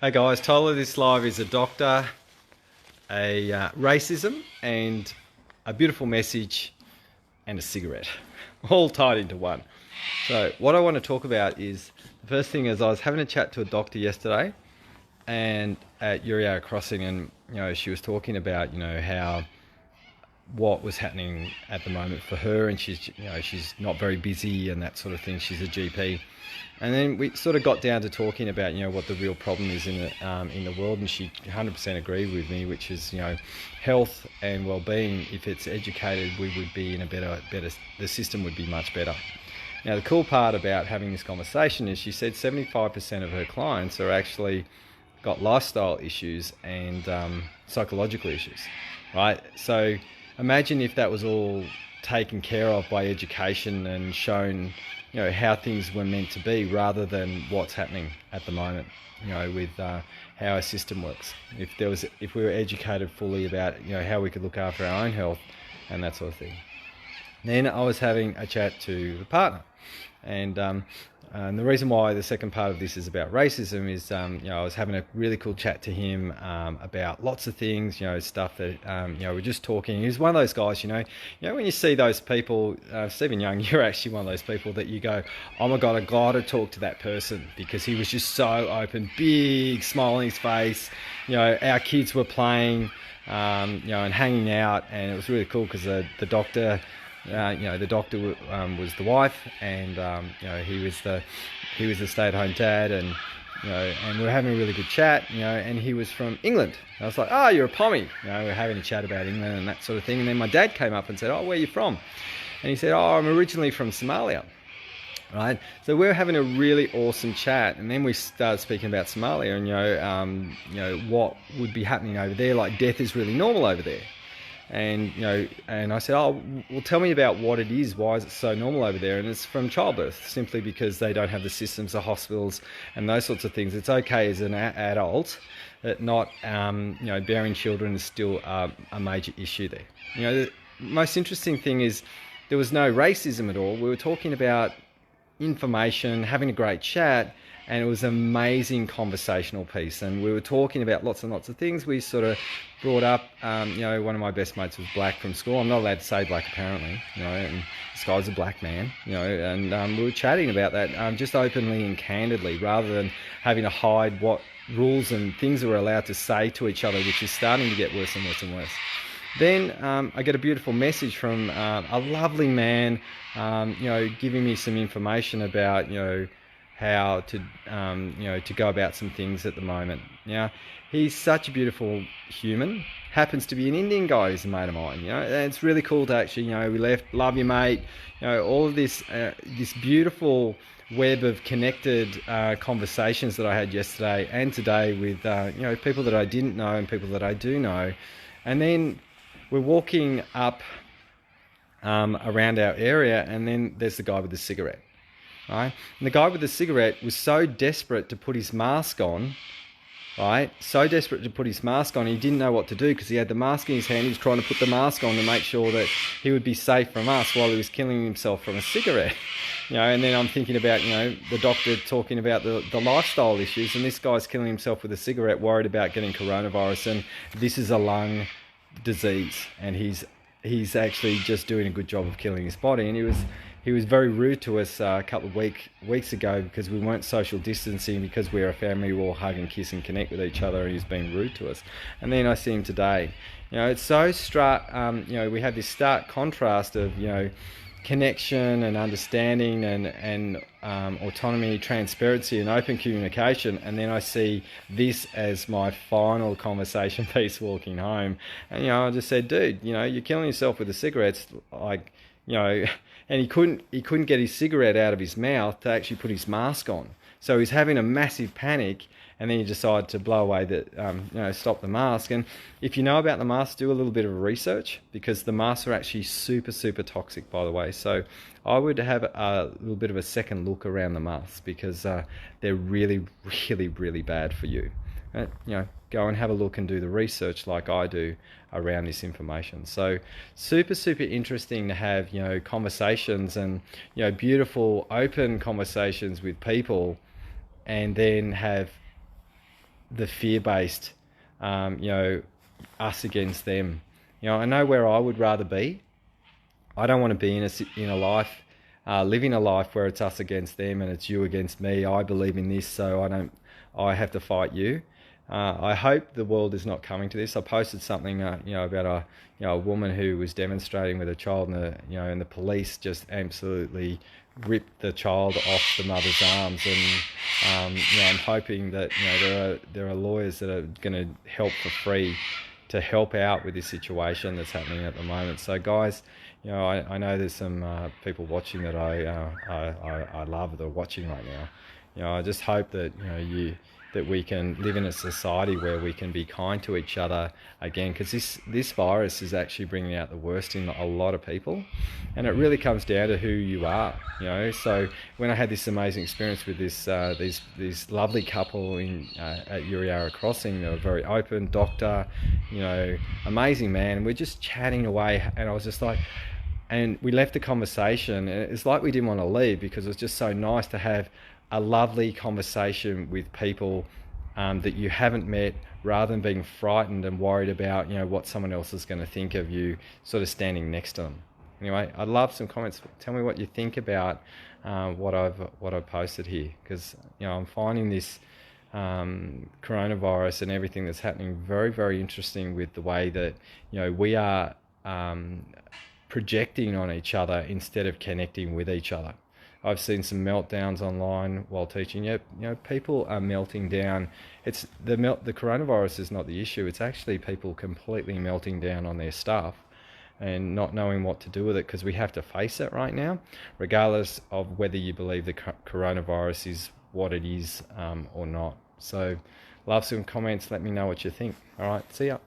Hey guys, title of this live is a doctor, racism, and a beautiful message, and a cigarette, all tied into one. So what I want to talk about is, the first thing is I was having a chat to a doctor yesterday and at Uriara Crossing, and she was talking about how what was happening at the moment for her, and she's not very busy and that sort of thing. She's a GP. And then we sort of got down to talking about what the real problem is in the world, and she 100% agreed with me, which is health and well-being. If it's educated, we would be in a better. The system would be much better. Now, the cool part about having this conversation is she said 75% of her clients are actually got lifestyle issues and psychological issues, right? So imagine if that was all taken care of by education and shown how things were meant to be, rather than what's happening at the moment, with how our system works. If we were educated fully about how we could look after our own health and that sort of thing. Then I was having a chat to the partner, and the reason why the second part of this is about racism is I was having a really cool chat to him about lots of things, stuff that we're just talking. He's one of those guys, when you see those people, Stephen Young, you're actually one of those people that you go, oh my god, I gotta talk to that person, because he was just so open, big smile on his face. Our kids were playing, and hanging out, and it was really cool because the doctor. The doctor was the wife, and he was the stay-at-home dad, and and we were having a really good chat, and he was from England. I was like, oh, you're a Pommy. We were having a chat about England and that sort of thing. And then my dad came up and said, oh, where are you from? And he said, oh, I'm originally from Somalia. Right, so we were having a really awesome chat, and then we started speaking about Somalia, and what would be happening over there. Like, death is really normal over there. And and I said, oh, well, tell me about what it is. Why is it so normal over there? And it's from childbirth, simply because they don't have the systems, the hospitals, and those sorts of things. It's okay as an adult, but not bearing children is still a major issue there. The most interesting thing is there was no racism at all. We were talking about information, having a great chat, and it was an amazing conversational piece. And we were talking about lots and lots of things. We sort of brought up, one of my best mates was black from school. I'm not allowed to say black, apparently, and this guy's a black man, and we were chatting about that just openly and candidly, rather than having to hide what rules and things we're allowed to say to each other, which is starting to get worse and worse and worse. Then I get a beautiful message from a lovely man, giving me some information about, how to go about some things at the moment. He's such a beautiful human. Happens to be an Indian guy who's a mate of mine. And it's really cool to actually, we left, love you, mate. All of this beautiful web of connected conversations that I had yesterday and today with people that I didn't know and people that I do know. And then we're walking up around our area, and then there's the guy with the cigarette. Right? And the guy with the cigarette was so desperate to put his mask on, right? So desperate to put his mask on, he didn't know what to do, because he had the mask in his hand. He was trying to put the mask on to make sure that he would be safe from us while he was killing himself from a cigarette. And then I'm thinking about, the doctor talking about the lifestyle issues, and this guy's killing himself with a cigarette, worried about getting coronavirus, and this is a lung disease, and he's actually just doing a good job of killing his body. And he was very rude to us a couple of weeks ago, because we weren't social distancing, because we're a family, we all hug and kiss and connect with each other, and he's being rude to us. And then I see him today. It's so we have this stark contrast of connection and understanding and autonomy, transparency and open communication, and then I see this as my final conversation piece walking home. And I just said, dude, you're killing yourself with the cigarettes, like, and he couldn't get his cigarette out of his mouth to actually put his mask on. So he's having a massive panic, and then he decided to blow away stop the mask. And if you know about the mask, do a little bit of research, because the masks are actually super, super toxic, by the way. So I would have a little bit of a second look around the masks, because they're really, really, really bad for you. Go and have a look and do the research like I do around this information. So super, super interesting to have, conversations and, beautiful open conversations with people, and then have the fear-based, us against them. I know where I would rather be. I don't want to be in a life, living a life where it's us against them and it's you against me. I believe in this, so I have to fight you. I hope the world is not coming to this. I posted something, about a woman who was demonstrating with a child, and the police just absolutely ripped the child off the mother's arms. And I'm hoping that there are lawyers that are going to help for free to help out with this situation that's happening at the moment. So, guys, I know there's some people watching that I love that are watching right now. I just hope that that we can live in a society where we can be kind to each other again, because this virus is actually bringing out the worst in a lot of people, and it really comes down to who you are. So when I had this amazing experience with this lovely couple at Yuriara Crossing, they were very open, doctor, amazing man. We're just chatting away, and I was just like, and we left the conversation, and it's like we didn't want to leave because it was just so nice to have a lovely conversation with people that you haven't met, rather than being frightened and worried about what someone else is going to think of you sort of standing next to them. Anyway, I'd love some comments. Tell me what you think about what I've posted here, because I'm finding this coronavirus and everything that's happening very, very interesting, with the way that we are projecting on each other instead of connecting with each other. I've seen some meltdowns online while teaching. People are melting down. It's the coronavirus is not the issue. It's actually people completely melting down on their stuff and not knowing what to do with it, because we have to face it right now, regardless of whether you believe the coronavirus is what it is or not. So, love some comments. Let me know what you think. All right, see ya.